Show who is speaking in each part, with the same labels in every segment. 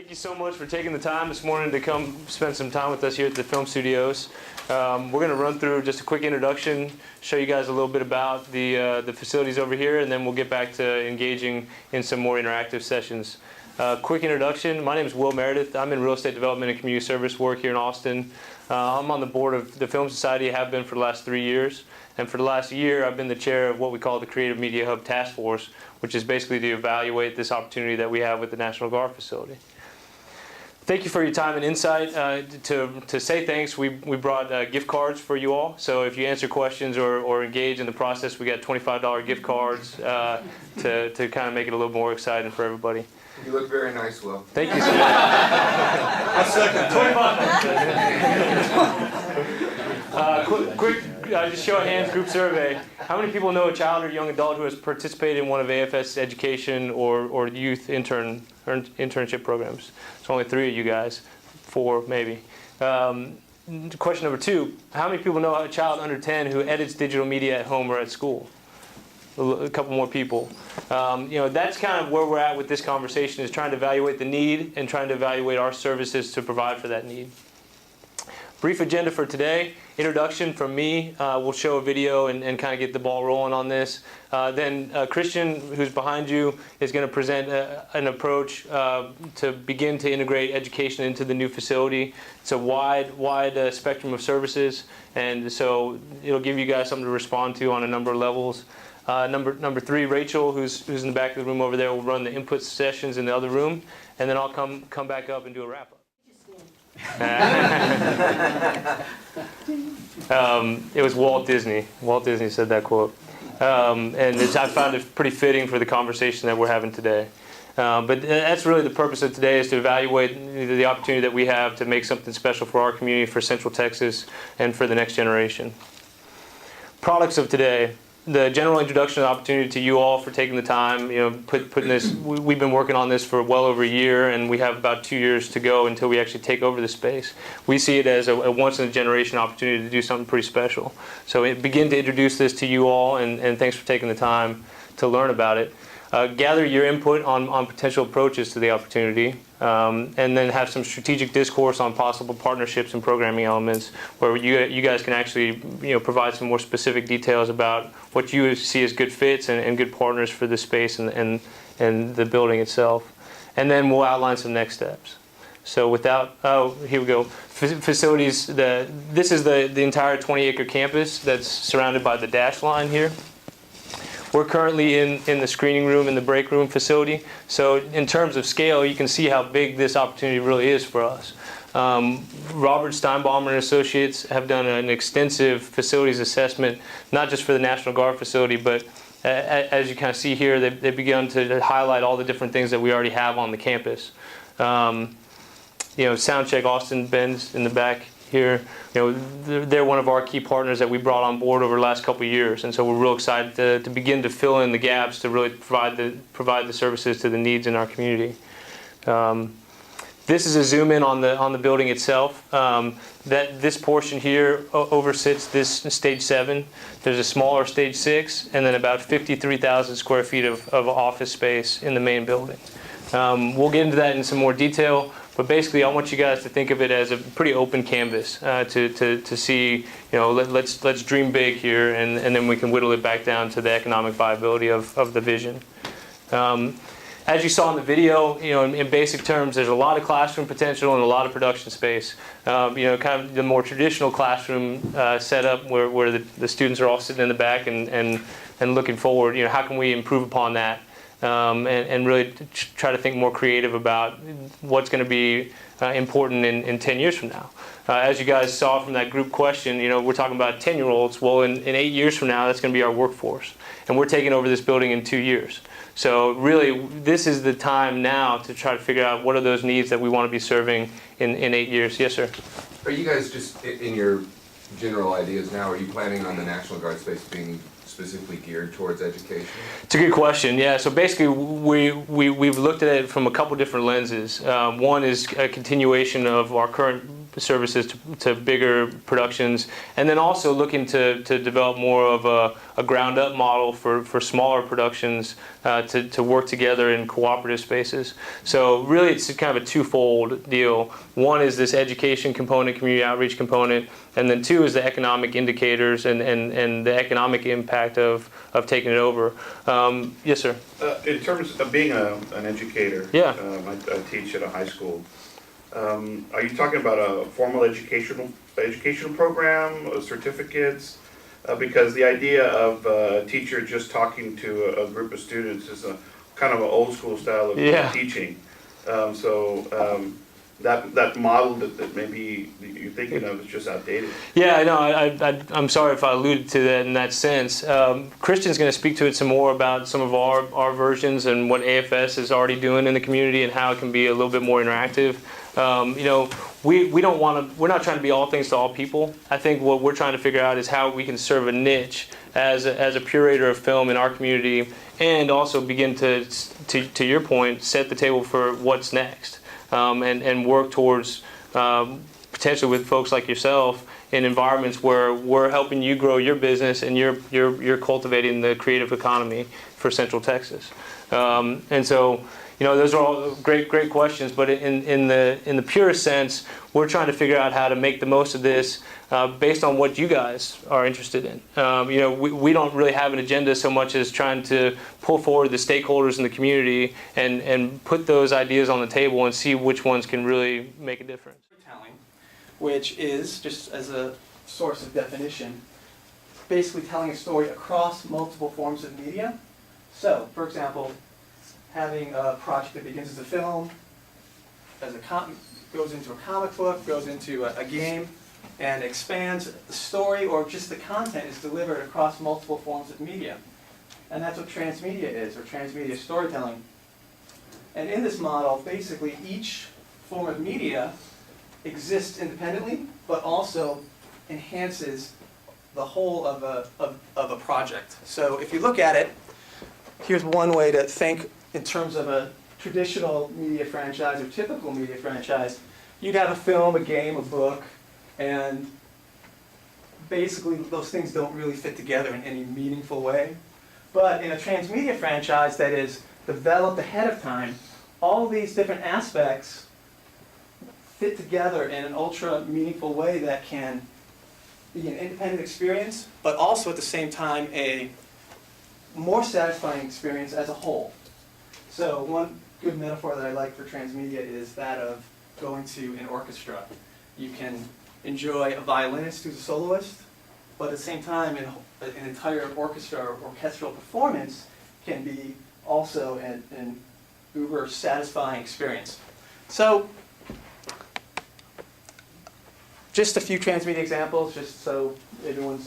Speaker 1: Thank you so much for taking the time this morning to come spend some time with us here at the film studios. We're going to run through just a quick introduction, show you guys a little bit about the facilities over here, and then we'll get back to engaging in some more interactive sessions. Quick introduction, my name is Will Meredith. I'm in real estate development and community service work here in Austin. I'm on the board of the Film Society, I have been for the last 3 years. And for the last year, I've been the chair of what we call the Creative Media Hub Task Force, which is basically to evaluate this opportunity that we have with the National Guard facility. Thank you for your time and insight. To say thanks, we brought gift cards for you all. So if you answer questions or engage in the process, we got $25 gift cards to kind of make it a little more exciting for everybody.
Speaker 2: You look very nice, Will.
Speaker 1: Thank you so much.
Speaker 3: A second.
Speaker 1: 25. Quick, just show of hands, group survey. How many people know a child or young adult who has participated in one of AFS education or youth internship programs? It's only 3 of you guys, 4 maybe. Question number 2, how many people know a child under 10 who edits digital media at home or at school? A couple more people. That's kind of where we're at with this conversation, is trying to evaluate the need and trying to evaluate our services to provide for that need. Brief agenda for today. Introduction from me. We'll show a video and kind of get the ball rolling on this. Then Christian, who's behind you, is going to present an approach to begin to integrate education into the new facility. It's a wide spectrum of services, and so it'll give you guys something to respond to on a number of levels. Number 3, Rachel, who's in the back of the room over there, will run the input sessions in the other room, and then I'll come back up and do a wrap-up. It was Walt Disney. Walt Disney said that quote. And I found it pretty fitting for the conversation that we're having today. But that's really the purpose of today, is to evaluate the opportunity that we have to make something special for our community, for Central Texas, and for the next generation. Products of today. The general introduction and opportunity to you all for taking the time, putting this. We've been working on this for well over a year, and we have about 2 years to go until we actually take over the space. We see it as a once-in-a-generation opportunity to do something pretty special. So begin to introduce this to you all, and thanks for taking the time to learn about it. Gather your input on potential approaches to the opportunity, and then have some strategic discourse on possible partnerships and programming elements where you guys can actually provide some more specific details about what you see as good fits and good partners for the space and the building itself. And then we'll outline some next steps. So here we go. Facilities, this is the entire 20-acre campus that's surrounded by the dashed line here. We're currently in the screening room and the break room facility. So in terms of scale, you can see how big this opportunity really is for us. Robert Steinbaumer and Associates have done an extensive facilities assessment, not just for the National Guard facility, but as you kind of see here, they've begun to highlight all the different things that we already have on the campus. Soundcheck Austin Benz in the back here. They're one of our key partners that we brought on board over the last couple of years, and so we're real excited to begin to fill in the gaps to really provide the services to the needs in our community. This is a zoom in on the building itself. This portion here oversits this stage 7. There's a smaller stage 6, and then about 53,000 square feet of office space in the main building. We'll get into that in some more detail. But basically, I want you guys to think of it as a pretty open canvas to see, let's dream big here, and then we can whittle it back down to the economic viability of the vision. As you saw in the video, in basic terms, there's a lot of classroom potential and a lot of production space. Kind of the more traditional classroom setup where the students are all sitting in the back and looking forward. How can we improve upon that? And really try to think more creative about what's going to be important in 10 years from now. As you guys saw from that group question, we're talking about 10-year-olds. Well, in 8 years from now, that's going to be our workforce. And we're taking over this building in 2 years. So really, this is the time now to try to figure out what are those needs that we want to be serving in 8 years. Yes, sir?
Speaker 2: Are you guys just, in your general ideas now, are you planning on the National Guard space being specifically geared towards education?
Speaker 1: It's a good question. Yeah. So basically, we've looked at it from a couple different lenses. One is a continuation of our current services to bigger productions, and then also looking to develop more of a ground up model for smaller productions to work together in cooperative spaces. So really it's kind of a twofold deal. One is this education component, community outreach component, and then two is the economic indicators and the economic impact of taking it over. Yes, sir.
Speaker 3: In terms of being an educator,
Speaker 1: Yeah.
Speaker 3: I teach at a high school. Are you talking about a formal educational program, certificates? Because the idea of a teacher just talking to a group of students is a kind of an old school style of teaching. That model that maybe you're thinking of is just outdated.
Speaker 1: Yeah, I know. I'm sorry if I alluded to that in that sense. Christian's going to speak to it some more about some of our versions and what AFS is already doing in the community and how it can be a little bit more interactive. We're not trying to be all things to all people. I think what we're trying to figure out is how we can serve a niche as a curator of film in our community, and also begin to your point, set the table for what's next. And work towards potentially with folks like yourself in environments where we're helping you grow your business and you're cultivating the creative economy for Central Texas. And so, those are all great questions. But in the purest sense, we're trying to figure out how to make the most of this based on what you guys are interested in. We don't really have an agenda so much as trying to pull forward the stakeholders in the community and put those ideas on the table and see which ones can really make a difference.
Speaker 4: Storytelling, which is, just as a source of definition, basically telling a story across multiple forms of media. So, for example, having a project that begins as a film, goes into a comic book, goes into a game, and expands the story, or just the content is delivered across multiple forms of media. And that's what transmedia is, or transmedia storytelling. And in this model, basically each form of media exists independently, but also enhances the whole of a project. So if you look at it, here's one way to think in terms of a traditional media franchise or typical media franchise. You'd have a film, a game, a book, and basically those things don't really fit together in any meaningful way. But in a transmedia franchise that is developed ahead of time, all these different aspects fit together in an ultra meaningful way that can be an independent experience, but also at the same time a more satisfying experience as a whole. So one good metaphor that I like for transmedia is that of going to an orchestra. You can enjoy a violinist who's a soloist, but at the same time an entire orchestra or orchestral performance can be also an uber satisfying experience. So just a few transmedia examples, just so everyone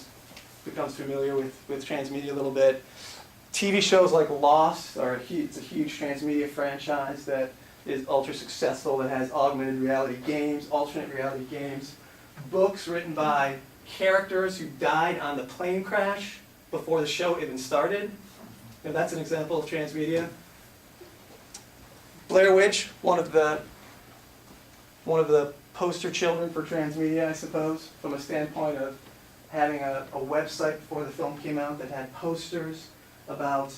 Speaker 4: becomes familiar with transmedia a little bit. TV shows like Lost it's a huge transmedia franchise that is ultra successful, that has augmented reality games, alternate reality games. Books written by characters who died on the plane crash before the show even started. And that's an example of transmedia. Blair Witch, one of the poster children for transmedia, I suppose, from a standpoint of having a website before the film came out that had posters about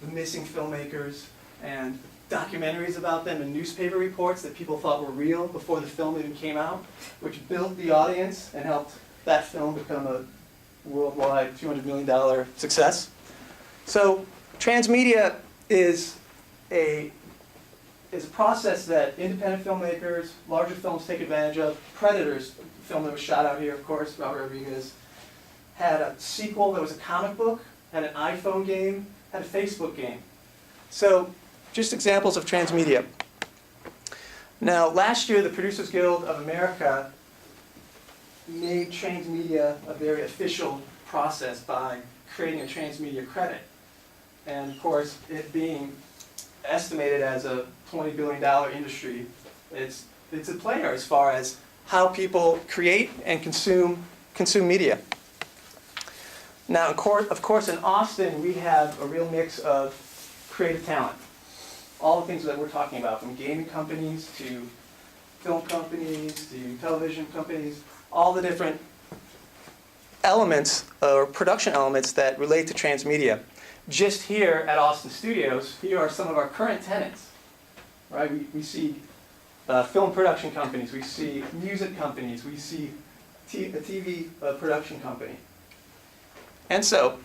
Speaker 4: the missing filmmakers and documentaries about them and newspaper reports that people thought were real before the film even came out, which built the audience and helped that film become a worldwide $200 million success. So transmedia is a process that independent filmmakers, larger films take advantage of. Predators, a film that was shot out here, of course, Robert Rodriguez, had a sequel that was a comic book, had an iPhone game, had a Facebook game. So just examples of transmedia. Now, last year, the Producers Guild of America made transmedia a very official process by creating a transmedia credit. And of course, it being estimated as a $20 billion industry, it's a player as far as how people create and consume media. Now, of course, in Austin, we have a real mix of creative talent. All the things that we're talking about, from gaming companies to film companies to television companies, all the different elements or production elements that relate to transmedia. Just here at Austin Studios, here are some of our current tenants. Right? We see film production companies, we see music companies, we see a TV production company. And so,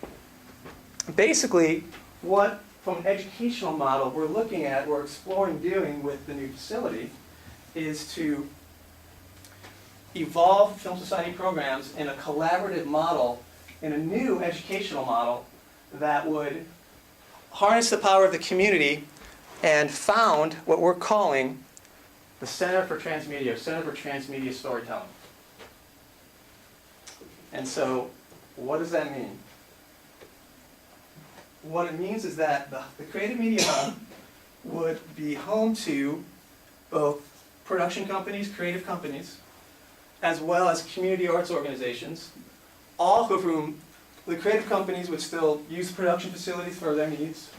Speaker 4: basically, what from an educational model we're exploring doing with the new facility is to evolve Film Society programs in a collaborative model, in a new educational model that would harness the power of the community and found what we're calling the Center for Transmedia Storytelling. And so, what does that mean? What it means is that the Creative Media Hub would be home to both production companies, creative companies, as well as community arts organizations, all of whom the creative companies would still use production facilities for their needs,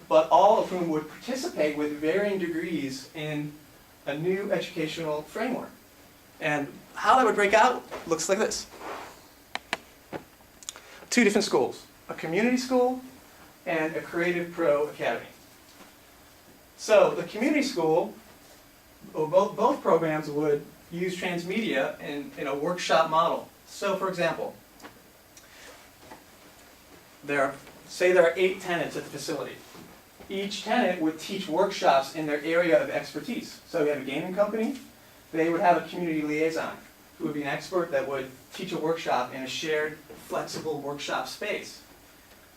Speaker 4: but all of whom would participate with varying degrees in a new educational framework. And how that would break out looks like this. 2 different schools, a community school and a Creative Pro Academy. So the community school, or both programs would use transmedia in a workshop model. So for example, say there are 8 tenants at the facility. Each tenant would teach workshops in their area of expertise. So we have a gaming company, they would have a community liaison who would be an expert that would teach a workshop in a shared, flexible workshop space.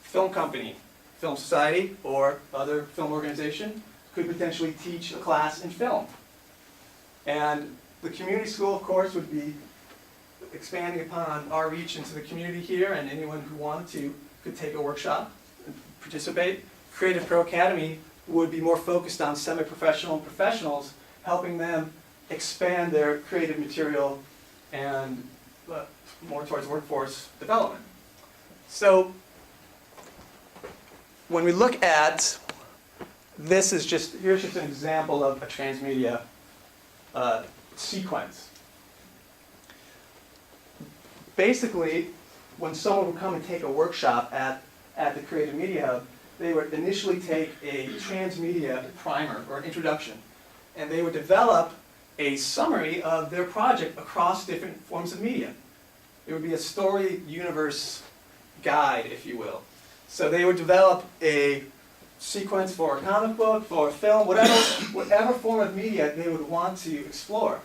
Speaker 4: Film company, Film Society, or other film organization could potentially teach a class in film. And the community school, of course, would be expanding upon our reach into the community here, and anyone who wanted to could take a workshop and participate. Creative Pro Academy would be more focused on semi-professional and professionals, helping them expand their creative material and more towards workforce development. So when we look at this, here's just an example of a transmedia sequence. Basically, when someone would come and take a workshop at the Creative Media Hub, they would initially take a transmedia primer or an introduction, and they would develop a summary of their project across different forms of media. It would be a story universe guide, if you will. So they would develop a sequence for a comic book, for a film, whatever form of media they would want to explore.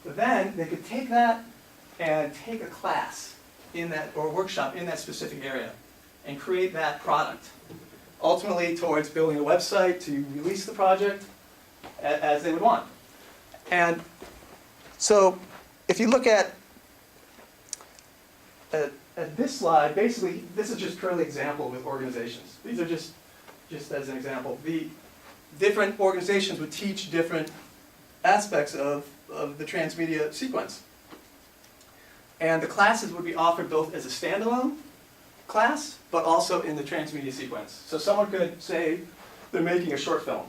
Speaker 4: But then they could take that and take a class in that, or a workshop in that specific area, and create that product. Ultimately towards building a website to release the project as they would want. And so if you look at this slide, basically this is just currently example with organizations. These are just as an example. The different organizations would teach different aspects of the transmedia sequence. And the classes would be offered both as a standalone class, but also in the transmedia sequence. So someone could say they're making a short film.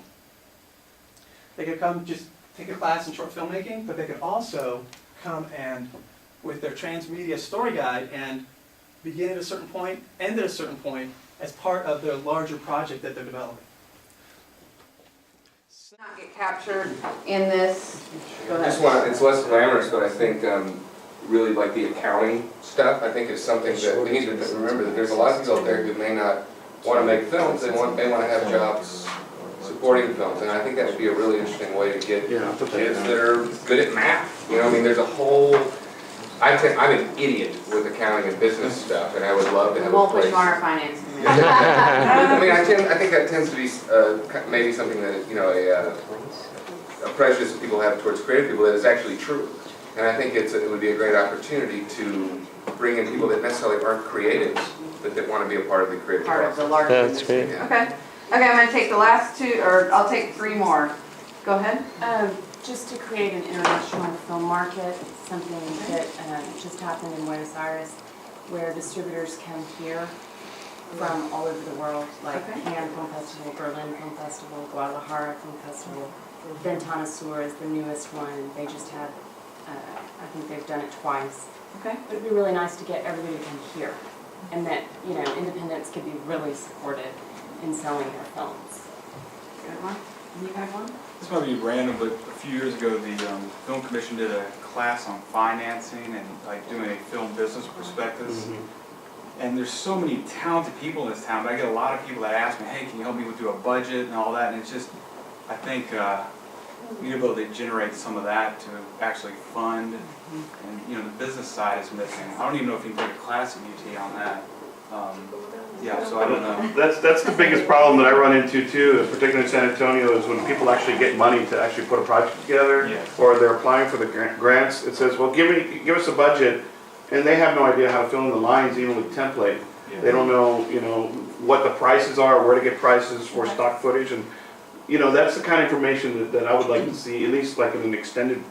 Speaker 4: They could come just take a class in short filmmaking, but they could also come and with their transmedia story guide and begin at a certain point, end at a certain point as part of their larger project that they're developing.
Speaker 5: Not get captured in this. Go ahead.
Speaker 2: It's less glamorous, but I think really like the accounting stuff, I think is something that we need to remember, that there's a lot of people out there who may not want to make films, they want to have jobs supporting films, and I think that would be a really interesting way to get kids that are good at math. You know, I mean, there's a whole, I'm an idiot with accounting and business stuff, and I would love to have
Speaker 5: Won't
Speaker 2: a
Speaker 5: push
Speaker 2: place.
Speaker 5: on our finance committee.
Speaker 2: I mean, I think that tends to be maybe something that, you know, a prejudice that people have towards creative people that is actually true. And I think it would be a great opportunity to bring in people that necessarily aren't creatives, but that want to be a part of the creative
Speaker 5: Part of
Speaker 2: process.
Speaker 5: the larger
Speaker 1: That's
Speaker 5: industry.
Speaker 1: great.
Speaker 5: Okay, I'm gonna take the last 2, or I'll take 3 more. Go ahead.
Speaker 6: Just to create an international film market, something that just happened in Buenos Aires, where distributors come here from all over the world, like
Speaker 5: Okay.
Speaker 6: Cannes Film Festival, Berlin Film Festival, Guadalajara Film Festival. Ventana Sur is the newest one. They just had, I think they've done it twice.
Speaker 5: Okay.
Speaker 6: But it'd be really nice to get everybody to come here, and that, you know, independents could be really supported in selling their films.
Speaker 5: Good one. You have one?
Speaker 7: This might be random, but a few years ago, the Film Commission did a class on financing and like doing a film business prospectus. And there's so many talented people in this town, but I get a lot of people that ask me, hey, can you help me do a budget and all that? And it's just, I think you're able to generate some of that to actually fund. And, you know, the business side is missing. I don't even know if you can take a class at UT on that. Yeah, so I don't know.
Speaker 3: That's the biggest problem that I run into too, particularly in San Antonio, is when people actually get money to actually put a project together,
Speaker 7: Yes.
Speaker 3: or they're applying for the grants. It says, well, give us a budget, and they have no idea how to fill in the lines, even with template.
Speaker 7: Yeah.
Speaker 3: They don't know, you know, what the prices are, where to get prices for stock footage, and you know, that's the kind of information that I would like to see, at least like in an extended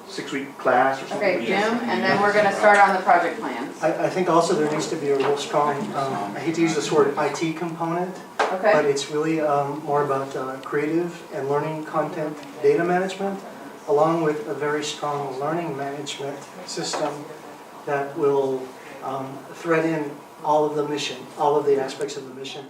Speaker 3: 6-week class or something.
Speaker 5: Okay, Jim, and then we're gonna start on the project plans.
Speaker 8: I think also there needs to be a real strong, I hate to use this word, IT component, but
Speaker 5: Okay,
Speaker 8: it's really more about creative and learning content data management, along with a very strong learning management system that will thread in all of the mission, all of the aspects of the mission